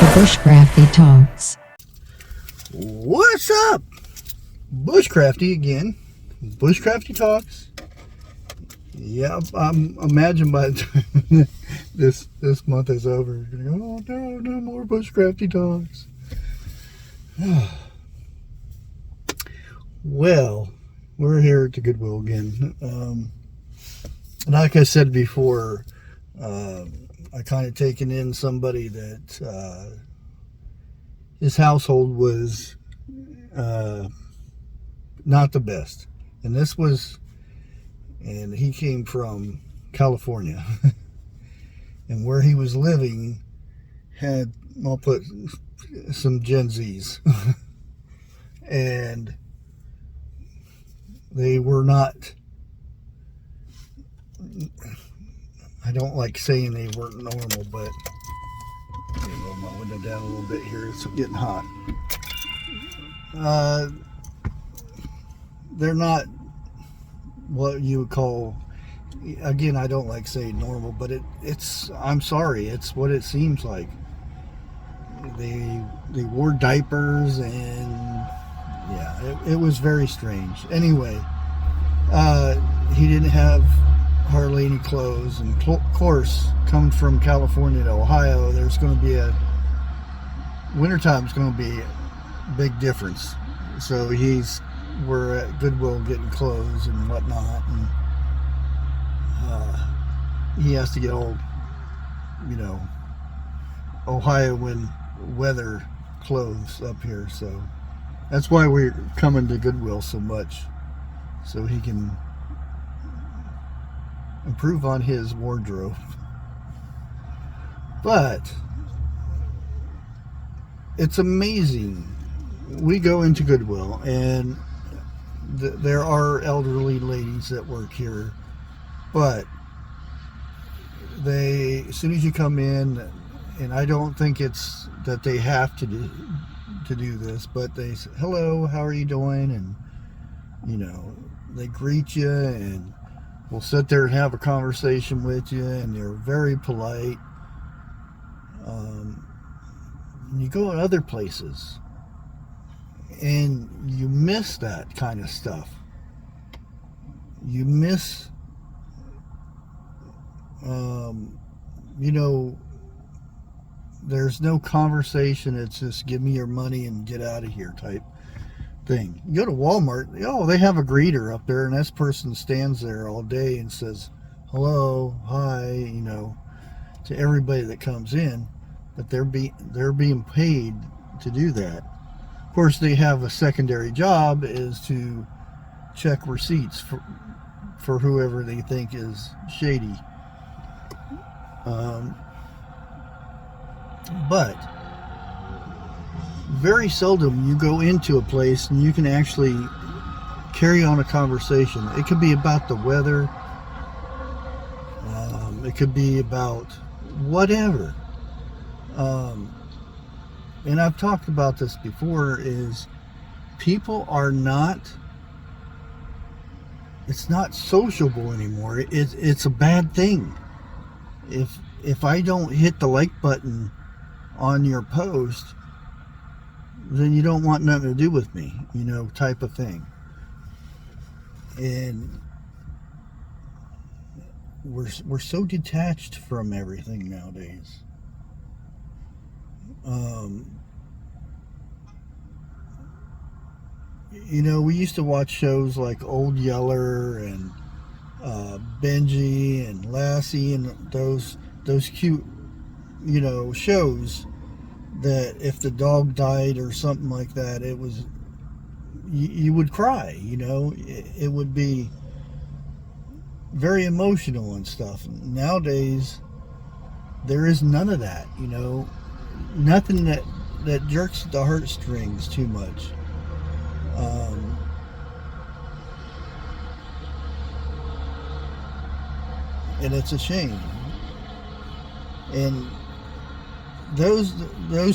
The Bushcrafty Talks. What's up? Bushcrafty again. Bushcrafty Talks. Yeah, I'm imagine by the time this month is over, you're gonna go, oh no more Bushcrafty Talks. Well, we're here at the Goodwill again. Like I said before, I kind of taken in somebody that his household was not the best, and he came from California, and where he was living had, I'll put some Gen Zs, and they were not, I don't like saying they weren't normal, but let me roll my window down a little bit here. It's getting hot. They're not what you would call, again, I don't like saying normal, but it's, I'm sorry, it's what it seems like. They wore diapers, and yeah, it was very strange. Anyway, he didn't have hardly any clothes, and of course, coming from California to Ohio, there's going to be wintertime's going to be a big difference. So we're at Goodwill getting clothes and whatnot, and he has to get all, Ohioan weather clothes up here. So that's why we're coming to Goodwill so much, so he can improve on his wardrobe. But it's amazing. We go into Goodwill, and there are elderly ladies that work here, but as soon as you come in, and I don't think it's that they have to do this, but they say, hello, how are you doing? And they greet you, and we'll sit there and have a conversation with you, and they're very polite. You go in other places, and you miss that kind of stuff. You miss, there's no conversation. It's just give me your money and get out of here type thing. You go to Walmart, they have a greeter up there, and this person stands there all day and says hello, hi, to everybody that comes in, but they're being paid to do that. Of course, they have a secondary job, is to check receipts for whoever they think is shady. But very seldom you go into a place and you can actually carry on a conversation. It could be about the weather. It could be about whatever. And I've talked about this before, is people are not, it's not sociable anymore. It's a bad thing. If I don't hit the like button on your post, then you don't want nothing to do with me, type of thing. And we're so detached from everything nowadays. We used to watch shows like Old Yeller and Benji and Lassie, and those cute, shows that if the dog died or something like that, it was, you would cry, it would be very emotional and stuff. Nowadays, there is none of that, nothing that jerks the heartstrings too much. And it's a shame. And those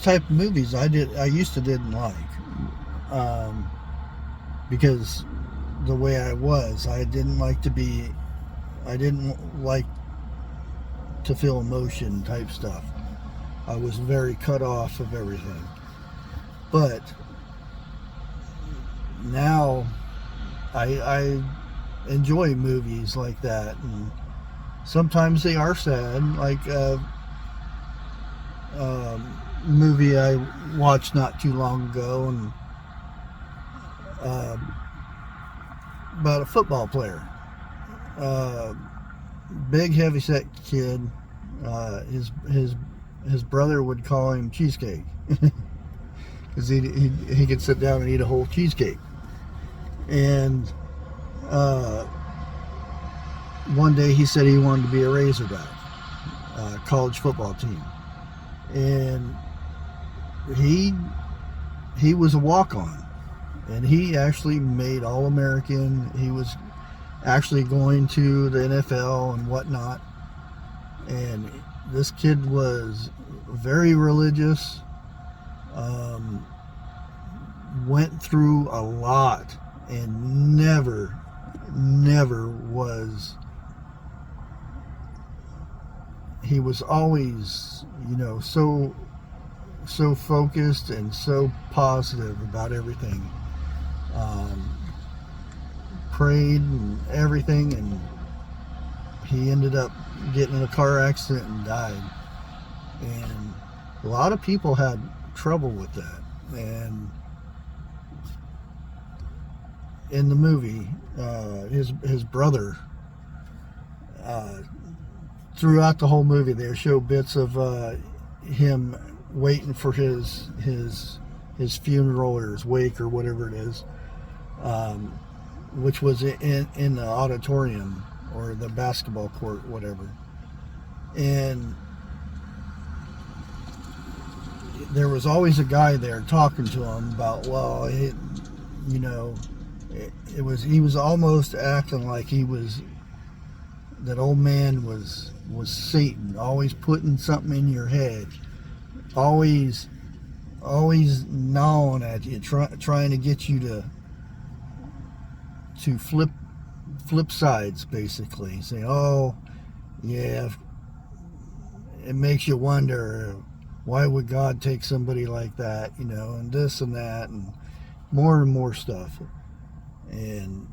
type of movies I used to didn't like, because the way I was, I didn't like to feel emotion type stuff. I was very cut off of everything. But now I enjoy movies like that, and sometimes they are sad, like movie I watched not too long ago, and about a football player, big heavyset kid. His brother would call him Cheesecake because he could sit down and eat a whole cheesecake. And one day he said he wanted to be a Razorback, college football team, and he was a walk-on, and he actually made All-American. He was actually going to the NFL and whatnot, and this kid was very religious, went through a lot, and never was, he was always, so focused and so positive about everything. Prayed and everything, and he ended up getting in a car accident and died. And a lot of people had trouble with that. And in the movie, his brother, throughout the whole movie, they show bits of him waiting for his funeral or his wake or whatever it is, which was in the auditorium or the basketball court, whatever. And there was always a guy there talking to him about, well, he was almost acting like that old man was Satan, always putting something in your head, always gnawing at you, trying to get you to flip sides, basically. Saying, oh yeah, it makes you wonder, why would God take somebody like that, and this and that, and more stuff. And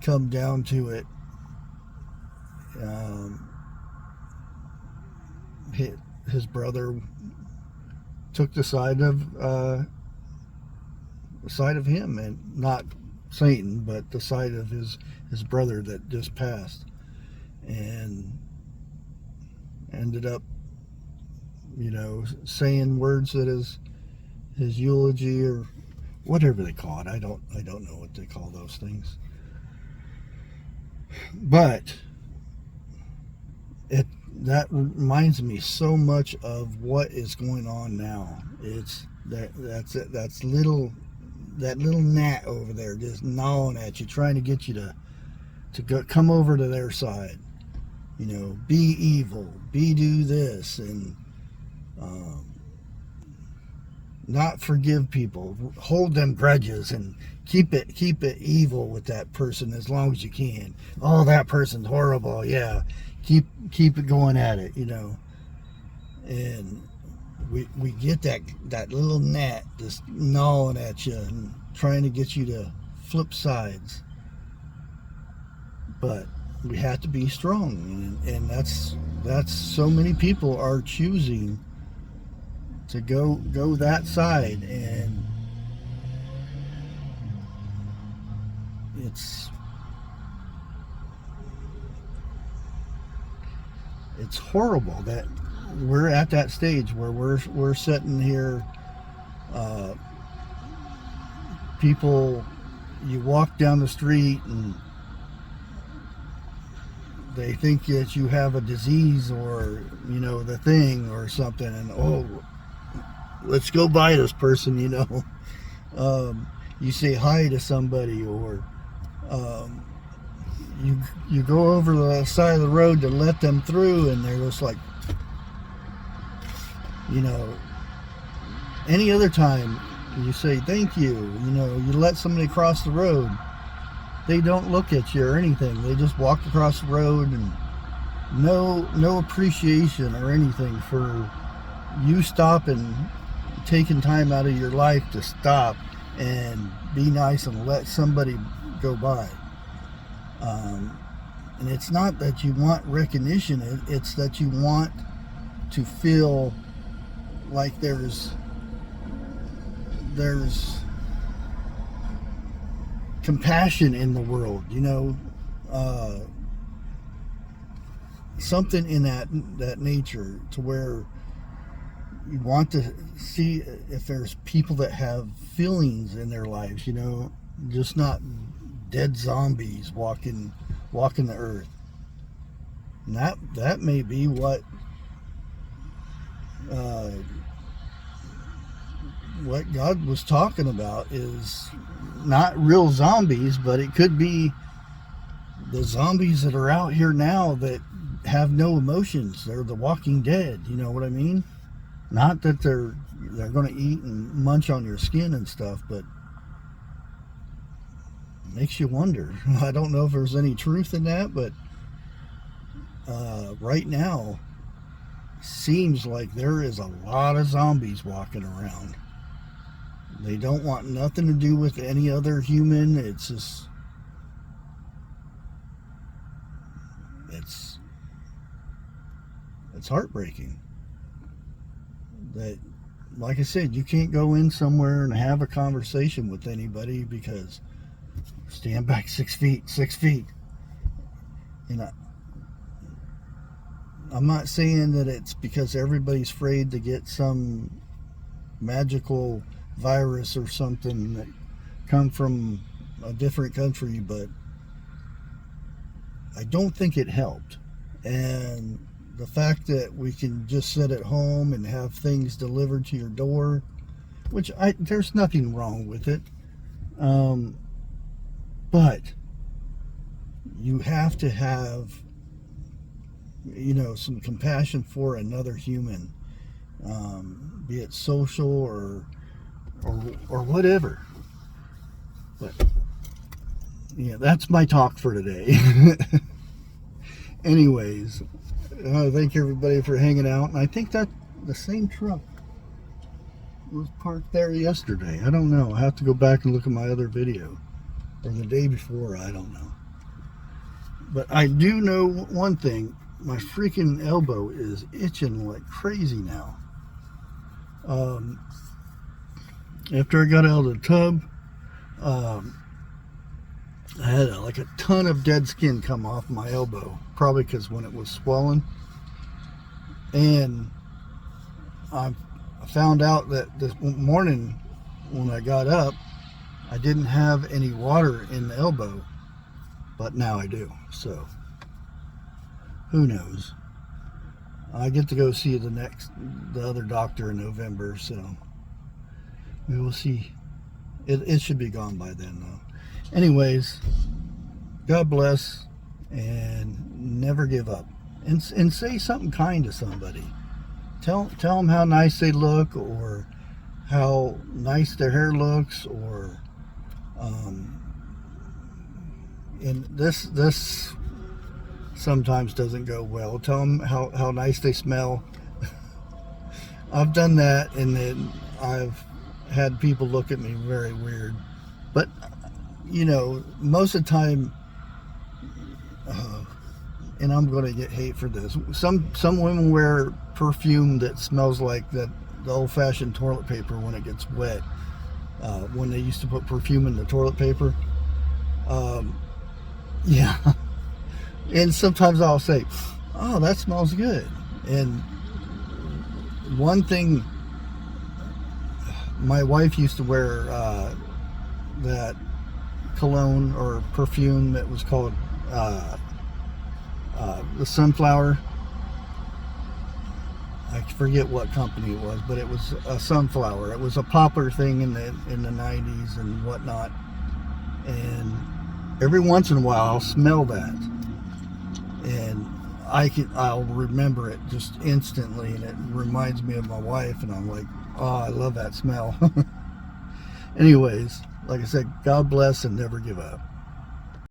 come down to it, his brother took the side of him, and not Satan, but the side of his brother that just passed, and ended up saying words that his eulogy, or whatever they call it. I don't know what they call those things. But that reminds me so much of what is going on now. It's that little gnat over there just gnawing at you, trying to get you to come over to their side. Be evil, do this, and not forgive people, hold them grudges, and keep it evil with that person as long as you can. Oh, that person's horrible. Yeah, keep it going at it, And we get that little gnat just gnawing at you and trying to get you to flip sides. But we have to be strong, and that's so many people are choosing to go that side, and it's horrible that we're at that stage where we're sitting here. People, you walk down the street and they think that you have a disease or the thing or something, and let's go by this person. You say hi to somebody, or you go over the side of the road to let them through, and they're just like, any other time you say thank you, you let somebody cross the road, they don't look at you or anything. They just walk across the road, and no appreciation or anything for you stop and taking time out of your life to stop and be nice and let somebody go by. And it's not that you want recognition, it's that you want to feel like there's compassion in the world, you know, something in that nature, to where you want to see if there's people that have feelings in their lives, you know, just not dead zombies walking the earth. And that may be what God was talking about, is not real zombies, but it could be the zombies that are out here now that have no emotions. They're the Walking Dead, you know what I mean? Not that they're going to eat and munch on your skin and stuff, but it makes you wonder. I don't know if there's any truth in that, but right now seems like there is a lot of zombies walking around. They don't want nothing to do with any other human. It's just, it's heartbreaking that, like I said, you can't go in somewhere and have a conversation with anybody because stand back 6 feet. You know, I'm not saying that it's because everybody's afraid to get some magical virus or something that come from a different country, but I don't think it helped. And the fact that we can just sit at home and have things delivered to your door, which there's nothing wrong with it, but you have to have, you know, some compassion for another human, be it social or whatever. But yeah, that's my talk for today. Anyways, thank everybody for hanging out. And I think that the same truck was parked there yesterday. I don't know. I have to go back and look at my other video, or the day before. I don't know. But I do know one thing. My freaking elbow is itching like crazy now. After I got out of the tub, I had like a ton of dead skin come off my elbow, probably because when it was swollen. And I found out that this morning when I got up, I didn't have any water in the elbow, but now I do. So who knows? I get to go see the other doctor in November, so we will see. It should be gone by then, though. Anyways, God bless, and never give up. And say something kind to somebody. Tell them how nice they look, or how nice their hair looks, or and this sometimes doesn't go well. Tell them how nice they smell. I've done that, and then I've had people look at me very weird. But you know, most of the time, and I'm going to get hate for this, some women wear perfume that smells like the old-fashioned toilet paper when it gets wet, when they used to put perfume in the toilet paper. Yeah. And sometimes I'll say, oh, that smells good. And one thing, my wife used to wear that cologne or perfume that was called the Sunflower. I forget what company it was, but it was a sunflower. It was a popular thing in the 90s and whatnot. And every once in a while I'll smell that, and I'll remember it just instantly, and it reminds me of my wife, and I'm like, oh, I love that smell. Anyways, like I said, God bless and never give up.